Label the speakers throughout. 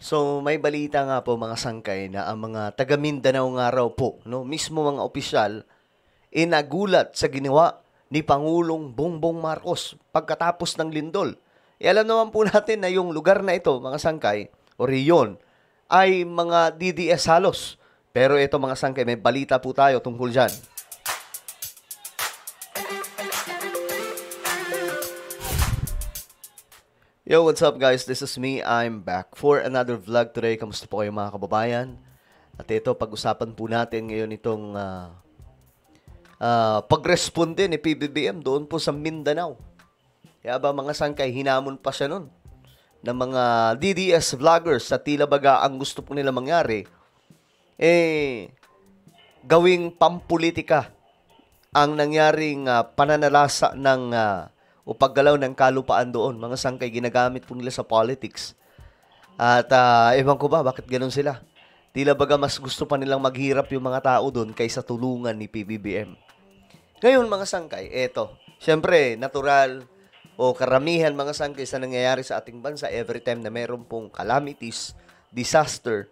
Speaker 1: So, may balita nga po mga sangkay na ang mga taga Mindanao nga raw po, no, mismo mga opisyal, nagulat sa ginawa ni Pangulong Bongbong Marcos pagkatapos ng lindol. Alam naman po natin na yung lugar na ito, mga sangkay, o riyon, ay mga DDS halos. Pero ito mga sangkay, may balita po tayo tungkol dyan. Yo, what's up guys? This is me. I'm back for another vlog today. Kamusta po kayo mga kababayan? At ito, pag-usapan po natin ngayon itong pagresponde ni PBBM doon po sa Mindanao. Kaya ba mga sangkay, hinamon pa siya nun ng mga DDS vloggers sa tila baga ang gusto po nila mangyari, gawing pampolitika ang nangyaring pananalasa ng o paggalaw ng kalupaan doon. Mga sangkay, ginagamit po nila sa politics. At ewan ko ba, bakit ganun sila? Tila baga mas gusto pa nilang maghirap yung mga tao doon kaysa tulungan ni PBBM. Ngayon mga sangkay, eto, syempre, natural o karamihan mga sangkay sa nangyayari sa ating bansa every time na meron pong calamities, disaster,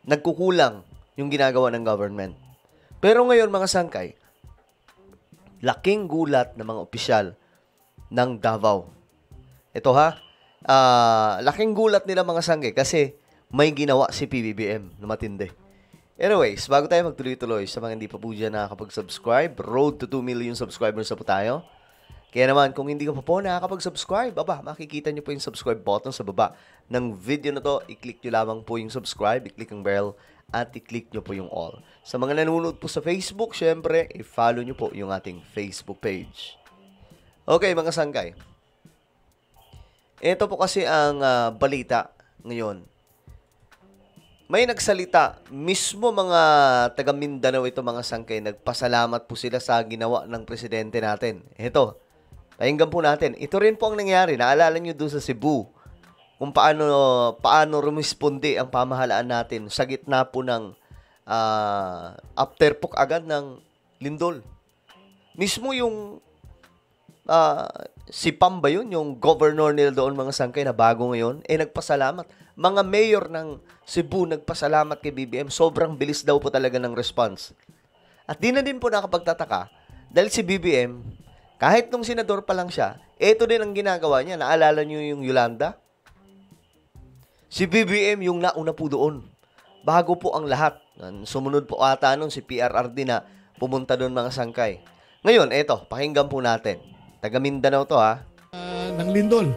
Speaker 1: nagkukulang yung ginagawa ng government. Pero ngayon mga sangkay, laking gulat ng mga opisyal ng Davao. Ito laking gulat nila mga sangkay kasi may ginawa si PBBM na matindi. Anyways, bago tayo magtuloy-tuloy, sa mga hindi pa po dyan nakakapag-subscribe, road to 2 million subscribers na po tayo. Kaya naman, kung hindi ka pa po nakakapag-subscribe, makikita nyo po yung subscribe button sa baba ng video na to. I-click nyo lamang po yung subscribe, i-click ang bell, at i-click nyo po yung all. Sa mga nanonood po sa Facebook, syempre, i-follow nyo po yung ating Facebook page. Okay, mga sangkay. Ito po kasi ang balita ngayon. May nagsalita, mismo mga taga Mindanao ito mga sangkay, nagpasalamat po sila sa ginawa ng presidente natin. Ito, pakinggan po natin. Ito rin po ang nangyari. Naalala nyo doon sa Cebu, kung paano rumisponde ang pamahalaan natin sa gitna po ng afterpok agad ng lindol. Mismo yung si Pam ba yun, yung governor nila doon mga sangkay na bago ngayon, nagpasalamat. Mga mayor ng Cebu nagpasalamat kay BBM. Sobrang bilis daw po talaga ng response. At di na din po nakapagtataka dahil si BBM, kahit nung senador pa lang siya, ito din ang ginagawa niya. Naalala niyo yung Yolanda? Si BBM yung nauna po doon. Bago po ang lahat. Sumunod po ata nun si PRRD na pumunta doon mga sangkay. Ngayon, eto, pakinggan po natin. Taga Mindanao to
Speaker 2: ng lindol.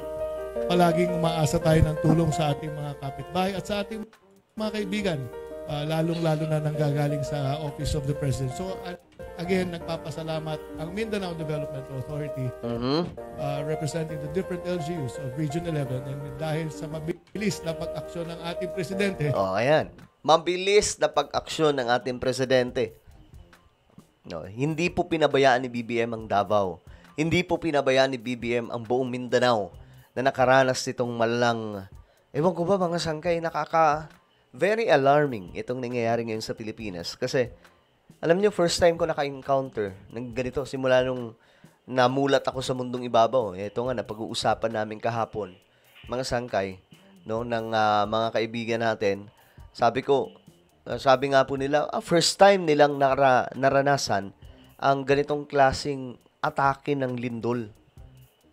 Speaker 2: Palaging umaasa tayo ng tulong sa ating mga kapitbahay at sa ating mga kaibigan. Lalong-lalo na nanggagaling sa Office of the President. So, again, nagpapasalamat ang Mindanao Development Authority representing the different LGUs of Region 11 and dahil sa mabilis na pag-aksyon ng ating Presidente.
Speaker 1: Ayan. Mabilis na pag-aksyon ng ating Presidente. No, hindi po pinabayaan ni BBM ang Davao. Hindi po pinabayaan ni BBM ang buong Mindanao na nakaranas nitong malalang, ewan ko ba mga sangkay, very alarming itong nangyayari ngayon sa Pilipinas. Kasi, alam niyo, first time ko naka-encounter ng ganito. Simula nung namulat ako sa mundong ibabaw. Ito nga, napag-uusapan namin kahapon, mga sangkay, no, ng mga kaibigan natin. Sabi nga po nila, first time nilang naranasan ang ganitong klaseng atake ng lindol.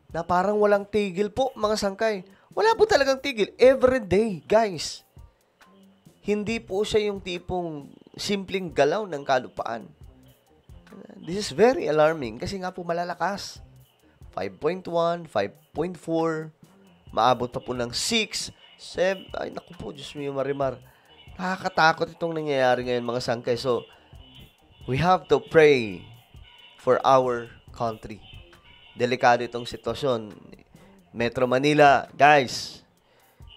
Speaker 1: Na parang walang tigil po, mga sangkay. Wala po talagang tigil. Every day, guys. Hindi po siya yung tipong simpleng galaw ng kalupaan. This is very alarming kasi nga po malalakas. 5.1, 5.4, maabot pa po ng 6, 7, ay naku po, Diyos mo yung marimar. Nakakatakot itong nangyayari ngayon mga sangkay. So, we have to pray for our country. Delikado itong sitwasyon. Metro Manila, guys,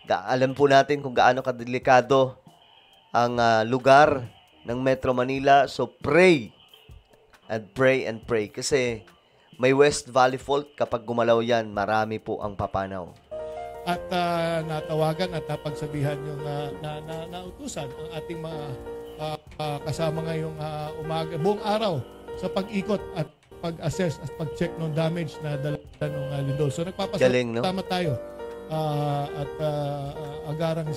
Speaker 1: alam po natin kung gaano kadelikado ang lugar ng Metro Manila. So, pray and pray and pray. Kasi may West Valley Fault. Kapag gumalaw yan, marami po ang papanaw.
Speaker 2: At natawagan at napagsabihan yung nautusan ang ating mga kasama ngayong umaga, buong araw sa pag-ikot at pag-assess at pag-check ng damage na dala ng lindol. So nagpapasalamat tayo agarang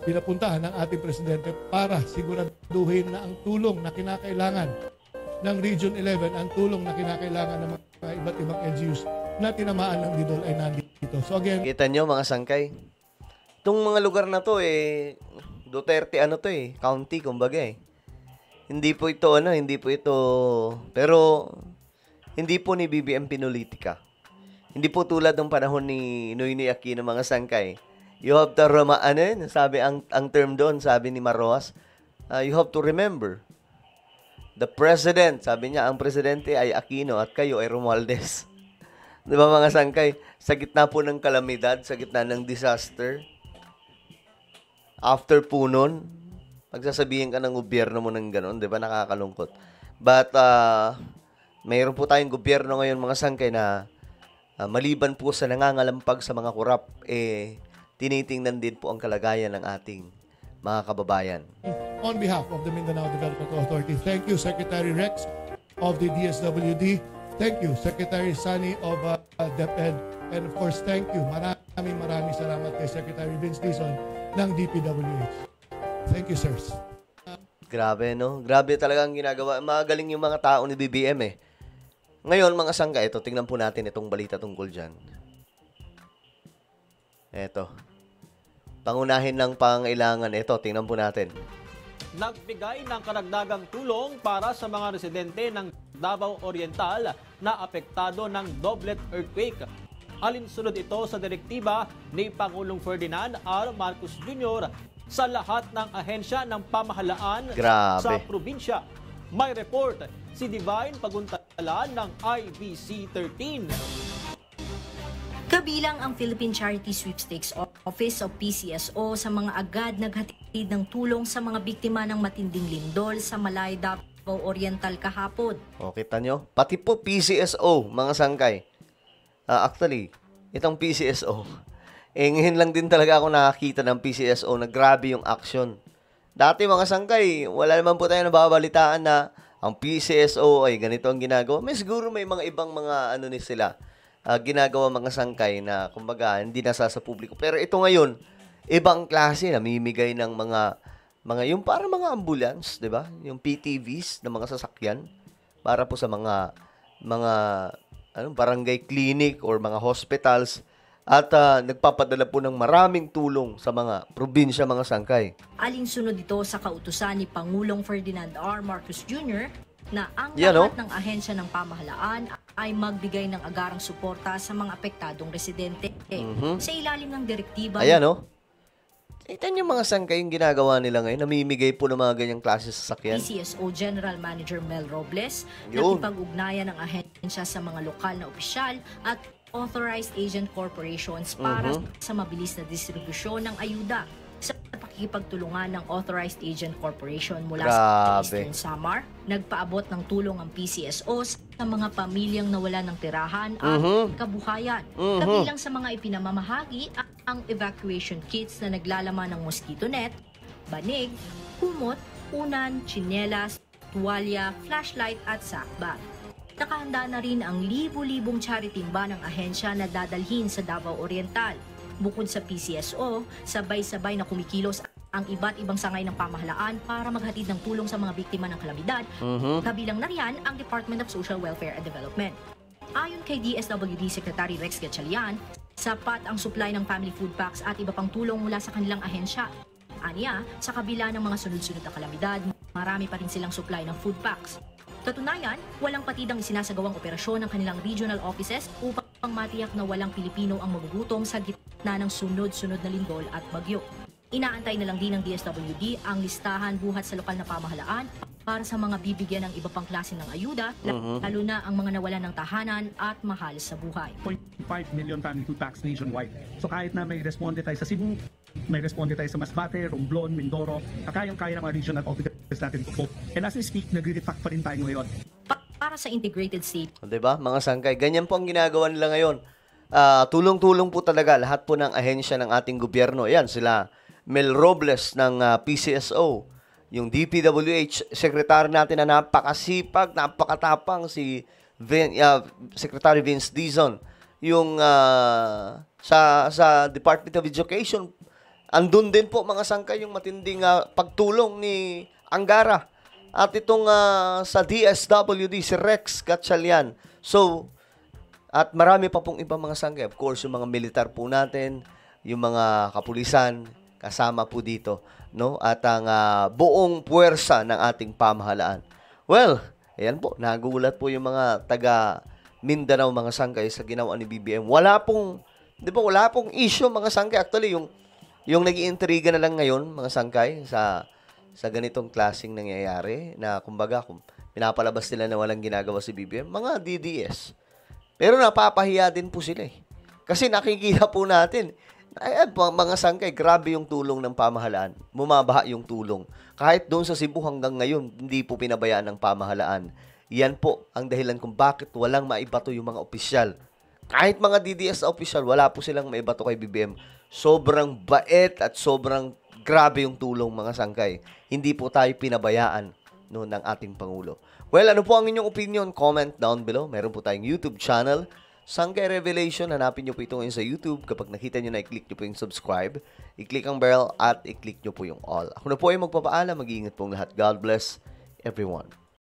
Speaker 2: pinapuntahan ng ating Presidente para siguraduhin na ang tulong na kinakailangan ng Region 11, ang tulong na kinakailangan ng mga iba't ibang LGUs na tinamaan ng Didol ay nandito. So again,
Speaker 1: Kita nyo mga sangkay, itong mga lugar na to Duterte county kumbaga Hindi po ito pero hindi po ni BBM pinulitika. Hindi po tulad ng panahon ni Noynoy Aquino mga sangkay. You have to sabi ang term doon, sabi ni Marroas, you have to remember the president, sabi niya, ang presidente ay Aquino at kayo ay Romualdez. Di ba mga sangkay? Sa gitna po ng kalamidad, sa gitna ng disaster, after po nun, pagsasabihin ka ng gobyerno mo ng gano'n, di ba, nakakalungkot. But, mayroon po tayong gobyerno ngayon, mga sangkay, na maliban po sa nangangalampag sa mga kurap, tinitingnan din po ang kalagayan ng ating mga kababayan.
Speaker 2: on behalf of the Mindanao Development Authority, thank you, Secretary Rex of the DSWD. Thank you, Secretary Sani of DepEd. And of course, thank you. Maraming salamat kay Secretary Vince Dizon ng DPWH. Thank you, sirs.
Speaker 1: Grabe, no? Grabe talaga ang ginagawa. Magaling yung mga tao ni BBM Ngayon, mga sangka, ito, tingnan po natin itong balita tungkol dyan. Ito. Pangunahin ng pangailangan. Ito, tingnan po natin.
Speaker 3: Nagbigay ng karagdagang tulong para sa mga residente ng Davao Oriental na apektado ng Doblet earthquake. Alinsunod ito sa direktiba ni Pangulong Ferdinand R. Marcos Jr. sa lahat ng ahensya ng pamahalaan sa probinsya. May report si Divine Paguntalan ng IBC 13.
Speaker 4: Kabilang ang Philippine Charity Sweepstakes Office o PCSO sa mga agad naghatid ng tulong sa mga biktima ng matinding lindol sa Malay, Davao Oriental kahapon.
Speaker 1: O, kita nyo? Pati po PCSO, mga sangkay. Actually, itong PCSO, ngayon lang din talaga ako nakakita ng PCSO na grabe yung action. Dati mga sangkay, wala naman po tayo nababalitaan na ang PCSO ay ganito ang ginagawa. May siguro may mga ibang mga sila. Ginagawa mga sangkay na kumbaga hindi nasa sa publiko. Pero ito ngayon, ibang klase, namimigay ng mga yung para mga ambulance, 'di ba? Yung PTVs ng mga sasakyan para po sa mga barangay clinic or mga hospitals at nagpapadala po ng maraming tulong sa mga probinsya, mga sangkay.
Speaker 4: Alinsunod ito sa kautusan ni Pangulong Ferdinand R. Marcos Jr. na ang lahat ng ahensya ng pamahalaan ay magbigay ng agarang suporta sa mga apektadong residente. Sa ilalim ng direktiba...
Speaker 1: Ito yung mga sangkay yung ginagawa nila ngayon. Namimigay po ng mga ganyang klase sa sasakyan.
Speaker 4: PCSO General Manager Mel Robles, nakipag-ugnayan ng ahensya sa mga lokal na opisyal at authorized agent corporations para sa mabilis na distribusyon ng ayuda sa pakikipagtulungan ng Authorized Agent Corporation mula sa Eastern Samar. Nagpaabot ng tulong ang PCSO sa mga pamilyang nawala ng tirahan at kabuhayan. Kabilang sa mga ipinamamahagi ang evacuation kits na naglalaman ng mosquito net, banig, kumot, unan, tsinelas, tuwalya, flashlight at sakbag. Nakahanda na rin ang libu-libong charity ba ng ahensya na dadalhin sa Davao Oriental. Bukod sa PCSO, sabay-sabay na kumikilos ang iba't ibang sangay ng pamahalaan para maghatid ng tulong sa mga biktima ng kalamidad. Kabilang na riyan ang Department of Social Welfare and Development. Ayon kay DSWD Secretary Rex Gatchalian, sapat ang supply ng family food packs at iba pang tulong mula sa kanilang ahensya. Aniya, sa kabila ng mga sunod-sunod na kalamidad, marami pa rin silang supply ng food packs. Katunayan, walang patidang isinasagawang operasyon ng kanilang regional offices upang matiyak na walang Pilipino ang magugutom sa gitna ng sunod-sunod na lindol at bagyo. Inaantay na lang din ng DSWD ang listahan buhat sa lokal na pamahalaan para sa mga bibigyan ng iba pang klase ng ayuda, lalo na ang mga nawalan ng tahanan at mahal sa buhay.
Speaker 5: 0.5 million family food packs nationwide. So kahit na may responde tayo sa Cebu, may responde tayo sa Masbate, Romblon, Mindoro, kayang-kaya ng mga regional offices natin po. And as we speak, nagre-repack pa rin tayo ngayon.
Speaker 4: Para sa integrated state.
Speaker 1: Diba, mga sangkay? Ganyan po ang ginagawa nila ngayon. Tulong-tulong po talaga lahat po ng ahensya ng ating gobyerno. Ayan, sila Mel Robles ng PCSO, yung DPWH, sekretary natin na napakasipag, napakatapang si Secretary Vince Dizon. yung sa Department of Education, andun din po mga sangkay yung matinding pagtulong ni Angara. At itong sa DSWD, si Rex Gatchalian. So, at marami pa pong ibang mga sangkay. Of course, yung mga militar po natin, yung mga kapulisan, kasama po dito. No? At ang buong puwersa ng ating pamahalaan. Well, ayan po, nagulat po yung mga taga Mindanao mga sangkay sa ginawa ni BBM. Wala pong issue mga sangkay. Actually, yung nag-iintriga na lang ngayon mga sangkay sa ganitong klaseng nangyayari na kumbaga kung pinapalabas nila na walang ginagawa si BBM, mga DDS. Pero napapahiya din po sila eh. Kasi nakikita po natin, mga sangkay, grabe yung tulong ng pamahalaan. Bumabaha yung tulong. Kahit doon sa Cebu hanggang ngayon, hindi po pinabayaan ng pamahalaan. Yan po ang dahilan kung bakit walang maibato yung mga opisyal. Kahit mga DDS na opisyal, wala po silang maibato kay BBM. Sobrang bait at sobrang grabe yung tulong mga sangkay. Hindi po tayo pinabayaan ng ating Pangulo. Well, ano po ang inyong opinion? Comment down below. Meron po tayong YouTube channel, Sangkay Revelation. Hanapin nyo po ito ngayon sa YouTube. Kapag nakita nyo na, i-click nyo po yung subscribe, i-click ang bell, at i-click nyo po yung all. Ako na po ay magpapaalam. Mag-iingat pong lahat. God bless everyone.